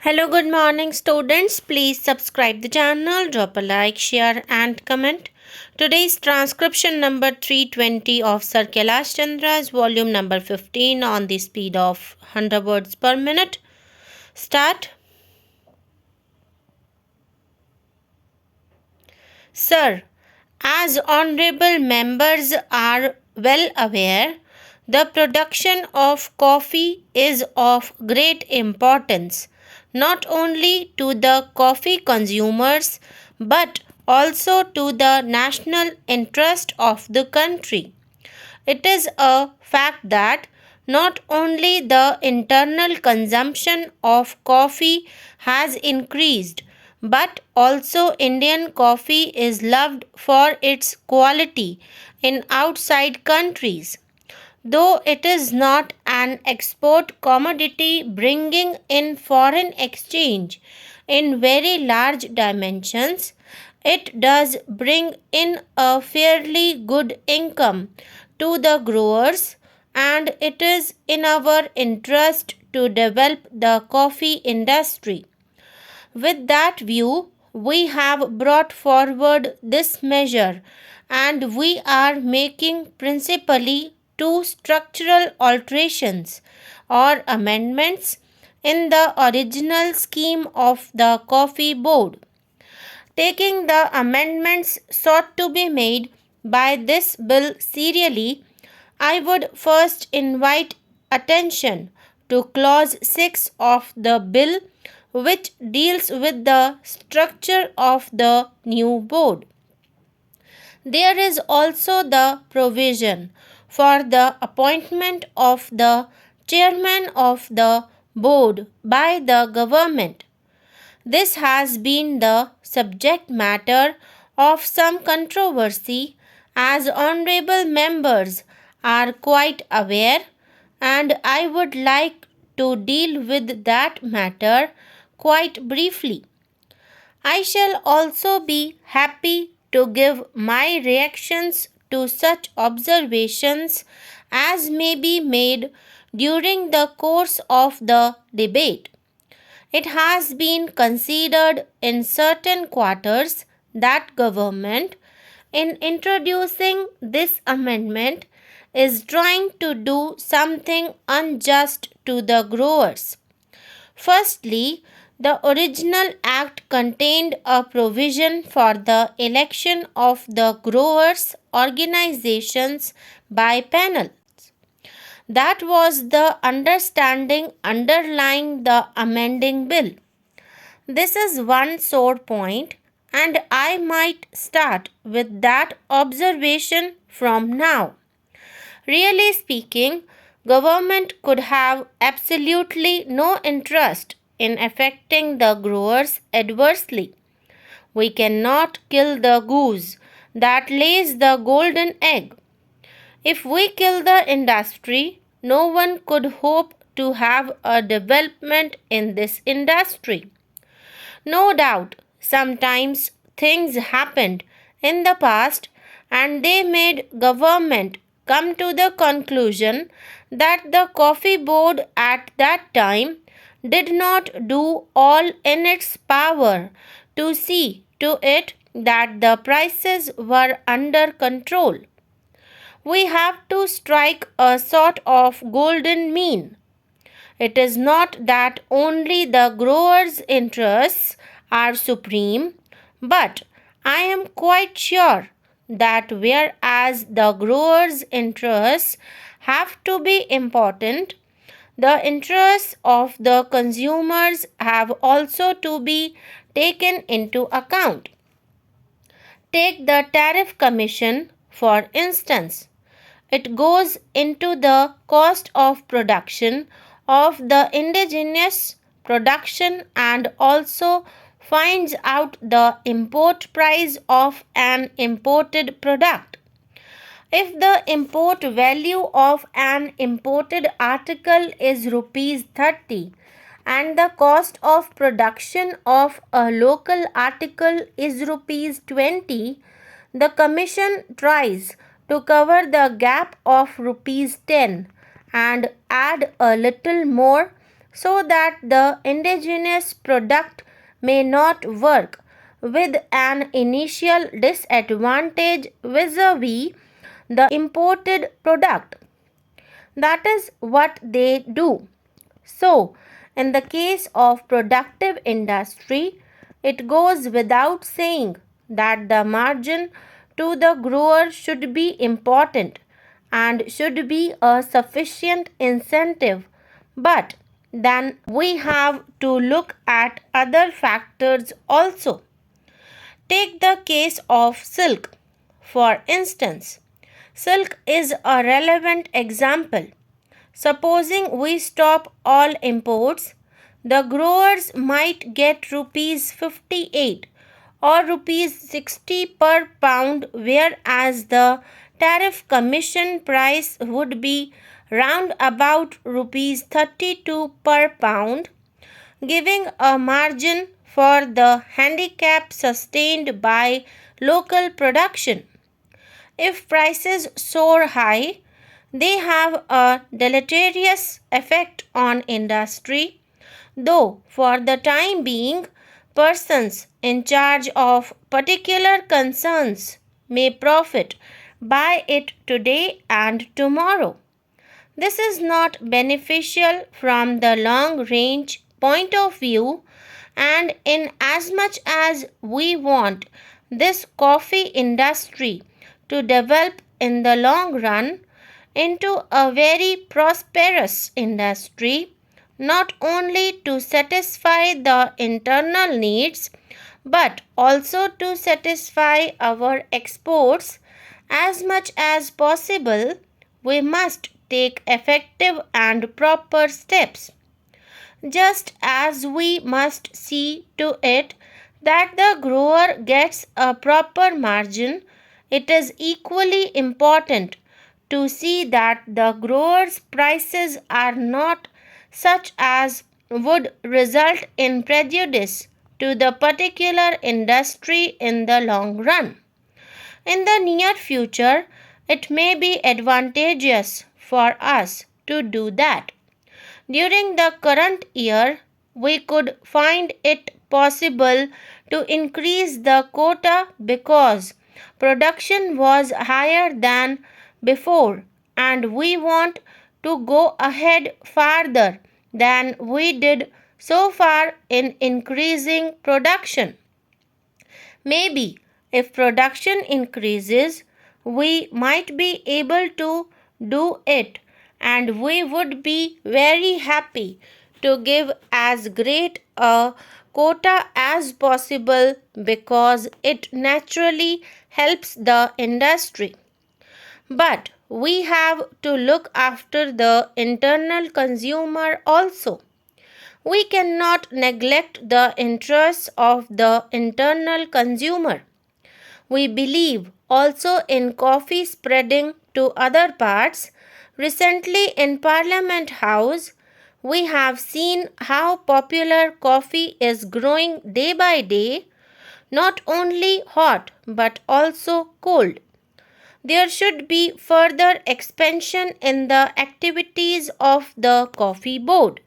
Hello, good morning, students. Please subscribe the channel, drop a like, share, and comment. Today's transcription number 320 of Sir Kailash Chandra's volume number 15 on the speed of 100 words per minute. Start. Sir, as honorable members are well aware, the production of coffee is of great importance not only to the coffee consumers but also to the national interest of the country. It is a fact that not only the internal consumption of coffee has increased, but also Indian coffee is loved for its quality in outside countries. Though it is not an export commodity bringing in foreign exchange in very large dimensions, it does bring in a fairly good income to the growers, and it is in our interest to develop the coffee industry. With that view, we have brought forward this measure, and we are making principally two structural alterations or amendments in the original scheme of the Coffee Board. Taking the amendments sought to be made by this bill serially, I would first invite attention to clause 6 of the bill, which deals with the structure of the new board. There is also the provision for the appointment of the chairman of the board by the government. This has been the subject matter of some controversy, as honorable members are quite aware, and I would like to deal with that matter quite briefly. I shall also be happy to give my reactions to such observations as may be made during the course of the debate. It has been considered in certain quarters that government, in introducing this amendment, is trying to do something unjust to the growers. Firstly, the original act contained a provision for the election of the growers' organizations by panel. That was the understanding underlying the amending bill. This is one sore point, and I might start with that observation from now. Really speaking, government could have absolutely no interest in affecting the growers adversely. We cannot kill the goose that lays the golden egg. If we kill the industry, no one could hope to have a development in this industry. No doubt, sometimes things happened in the past and they made government come to the conclusion that the coffee board at that time did not do all in its power to see to it that the prices were under control. We have to strike a sort of golden mean. It is not that only the growers' interests are supreme, but I am quite sure that whereas the growers' interests have to be important, the interests of the consumers have also to be taken into account. Take the Tariff Commission, for instance. It goes into the cost of production of the indigenous production and also finds out the import price of an imported product. If the import value of an imported article is rupees 30 and the cost of production of a local article is rupees 20, the commission tries to cover the gap of rupees 10 and add a little more so that the indigenous product may not work with an initial disadvantage vis-a-vis the imported product. That is what they do. So, in the case of productive industry, it goes without saying that the margin to the grower should be important and should be a sufficient incentive. But then we have to look at other factors also. Take the case of silk. For instance, silk is a relevant example. Supposing we stop all imports, the growers might get rupees 58 or rupees 60 per pound, whereas the tariff commission price would be round about rupees 32 per pound, giving a margin for the handicap sustained by local production. If prices soar high, they have a deleterious effect on industry, though for the time being, persons in charge of particular concerns may profit by it today and tomorrow. This is not beneficial from the long range point of view, and in as much as we want this coffee industry to develop in the long run into a very prosperous industry, not only to satisfy the internal needs but also to satisfy our exports as much as possible, we must take effective and proper steps. Just as we must see to it that the grower gets a proper margin, it is equally important to see that the grower's prices are not such as would result in prejudice to the particular industry in the long run. In the near future, it may be advantageous for us to do that. During the current year, we could find it possible to increase the quota because production was higher than before, and we want to go ahead farther than we did so far in increasing production. Maybe if production increases, we might be able to do it, and we would be very happy to give as great a quota as possible because it naturally helps the industry. But we have to look after the internal consumer also. We cannot neglect the interests of the internal consumer. We believe also in coffee spreading to other parts. Recently in Parliament House, we have seen how popular coffee is growing day by day, not only hot but also cold. There should be further expansion in the activities of the coffee board.